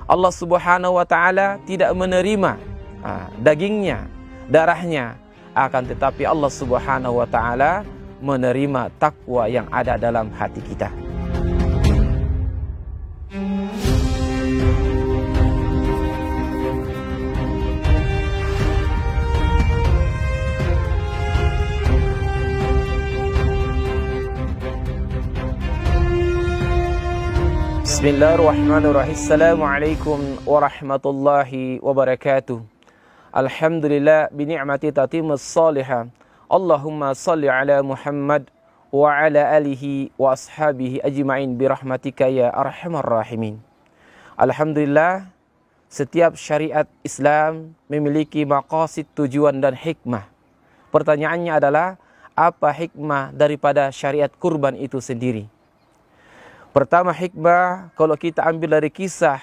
Allah Subhanahu wa taala tidak menerima dagingnya, darahnya, akan tetapi Allah Subhanahu wa taala menerima takwa yang ada dalam hati kita. Bismillahirrahmanirrahim. Assalamualaikum warahmatullahi wabarakatuh. Alhamdulillah bi ni'mati tatimmus salihah. Allahumma salli ala Muhammad wa ala alihi wa ashabihi ajma'in bi rahmatika ya arhamar rahimin. Alhamdulillah, setiap syariat Islam memiliki maqasid, tujuan dan hikmah. Pertanyaannya adalah, apa hikmah daripada syariat kurban itu sendiri? Pertama hikmah, kalau kita ambil dari kisah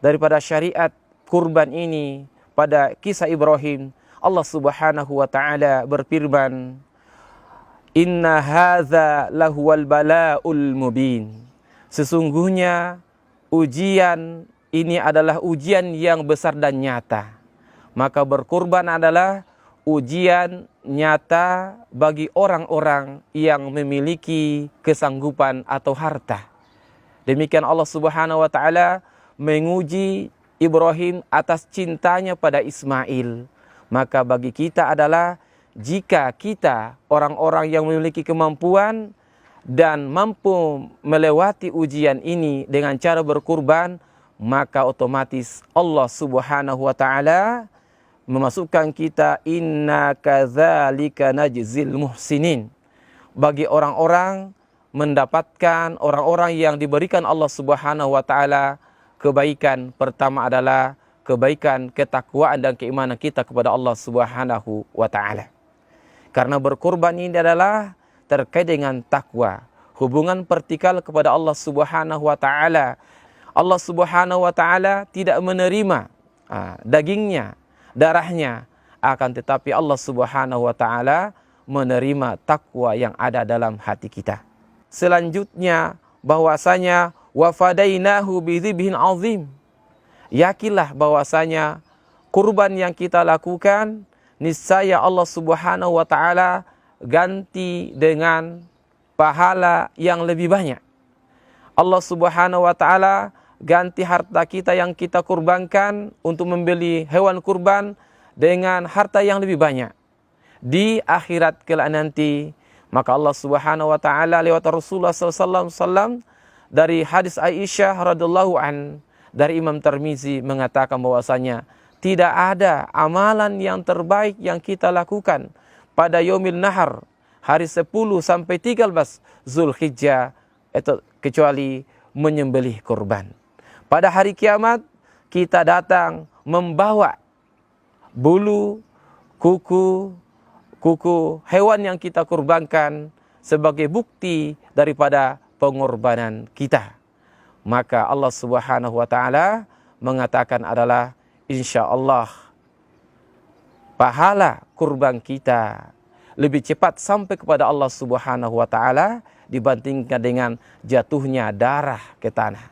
daripada syariat kurban ini, pada kisah Ibrahim, Allah Subhanahu wa taala berfirman, "Inna hadza lahuwal bala'ul mubin." Sesungguhnya ujian ini adalah ujian yang besar dan nyata. Maka berkurban adalah ujian nyata bagi orang-orang yang memiliki kesanggupan atau harta. Demikian Allah Subhanahu wa taala menguji Ibrahim atas cintanya pada Ismail. Maka bagi kita adalah, jika kita orang-orang yang memiliki kemampuan dan mampu melewati ujian ini dengan cara berkurban, maka otomatis Allah Subhanahu wa taala memasukkan kita, inna kadzalika najzil muhsinin. Bagi orang-orang mendapatkan, orang-orang yang diberikan Allah Subhanahu wa taala kebaikan, pertama adalah kebaikan, ketakwaan dan keimanan kita kepada Allah Subhanahu wa taala. Karena berkurban ini adalah terkait dengan takwa, hubungan vertikal kepada Allah Subhanahu wa taala. Allah Subhanahu wa taala tidak menerima dagingnya, darahnya, akan tetapi Allah Subhanahu wa taala menerima takwa yang ada dalam hati kita. Selanjutnya bahwasanya wa fadainahu bidzibhin azim. Yakinlah bahwasanya kurban yang kita lakukan, niscaya Allah Subhanahu wa taala ganti dengan pahala yang lebih banyak. Allah Subhanahu wa taala ganti harta kita yang kita kurbankan untuk membeli hewan kurban dengan harta yang lebih banyak. Di akhirat kelak nanti, maka Allah Subhanahu wa taala lewat Rasulullah sallallahu alaihi wasallam, dari hadis Aisyah radhiyallahu an, dari Imam Tirmizi mengatakan bahwasanya tidak ada amalan yang terbaik yang kita lakukan pada yaumil nahar, hari 10 sampai 13 Zulhijjah, itu kecuali menyembelih kurban. Pada hari kiamat kita datang membawa bulu, kuku hewan yang kita kurbankan sebagai bukti daripada pengorbanan kita. Maka Allah Subhanahu wa taala mengatakan adalah, insyaallah pahala kurban kita lebih cepat sampai kepada Allah Subhanahu wa taala dibandingkan dengan jatuhnya darah ke tanah.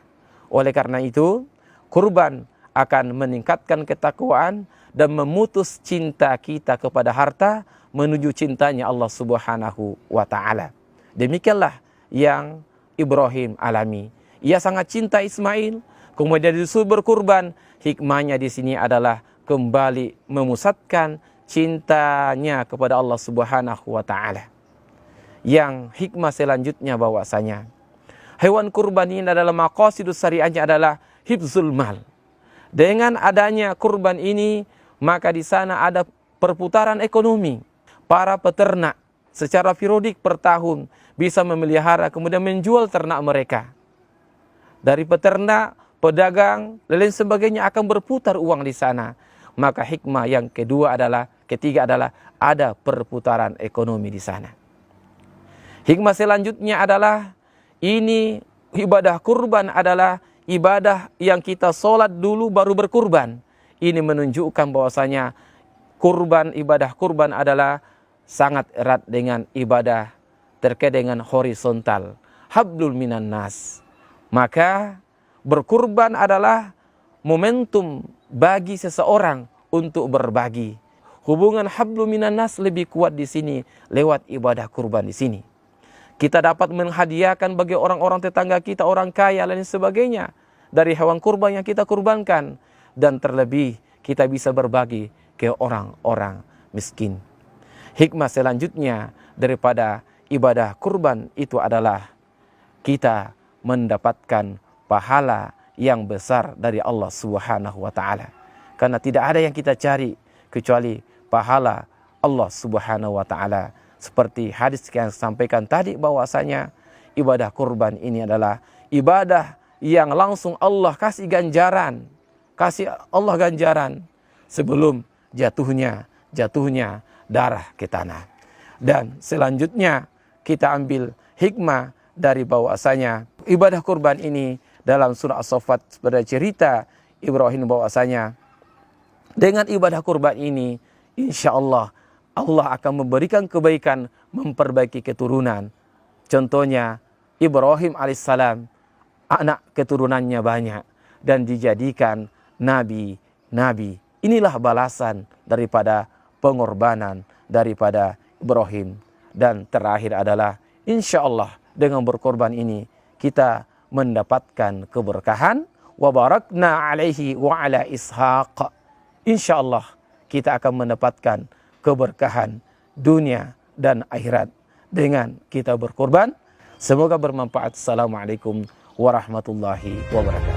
Oleh karena itu, kurban akan meningkatkan ketakwaan dan memutus cinta kita kepada harta menuju cintanya Allah Subhanahu wa taala. Demikianlah yang Ibrahim alami. Ia sangat cinta Ismail, kemudian disuruh berkurban. Hikmahnya di sini adalah kembali memusatkan cintanya kepada Allah Subhanahu wa taala. Yang hikmah selanjutnya bahwasanya hewan kurban ini adalah maqasidus syariahnya adalah hifzul mal. Dengan adanya kurban ini, maka di sana ada perputaran ekonomi. Para peternak secara periodik per tahun bisa memelihara kemudian menjual ternak mereka. Dari peternak, pedagang, dan lain sebagainya akan berputar uang di sana. Maka hikmah yang ketiga adalah ada perputaran ekonomi di sana. Hikmah selanjutnya adalah, ini ibadah kurban adalah ibadah yang kita sholat dulu baru berkurban. Ini menunjukkan bahwasanya ibadah kurban adalah sangat erat dengan ibadah terkait dengan horizontal, hablul minan nas. Maka berkurban adalah momentum bagi seseorang untuk berbagi. Hubungan hablu minan nas lebih kuat di sini lewat ibadah kurban di sini. Kita dapat menghadiahkan bagi orang-orang tetangga kita, orang kaya dan sebagainya dari hewan kurban yang kita kurbankan, dan terlebih kita bisa berbagi ke orang-orang miskin. Hikmah selanjutnya daripada ibadah kurban itu adalah kita mendapatkan pahala yang besar dari Allah Subhanahu wa taala. Karena tidak ada yang kita cari kecuali pahala Allah Subhanahu wa taala. Seperti hadis yang sampaikan tadi bahwasanya ibadah kurban ini adalah ibadah yang langsung Allah kasih ganjaran, sebelum jatuhnya darah ke tanah. Dan selanjutnya kita ambil hikmah dari bahwasanya ibadah kurban ini dalam surah As-Saffat pada cerita Ibrahim bahwasanya dengan ibadah kurban ini insya Allah akan memberikan kebaikan, memperbaiki keturunan. Contohnya Ibrahim alaihissalam, anak keturunannya banyak dan dijadikan nabi. Inilah balasan daripada pengorbanan daripada Ibrahim. Dan terakhir adalah insya Allah dengan berkorban ini kita mendapatkan keberkahan. Wa barakna alaihi wa ala Ishaq. Insya Allah kita akan mendapatkan keberkahan dunia dan akhirat dengan kita berkorban. Semoga bermanfaat. Assalamualaikum warahmatullahi wabarakatuh.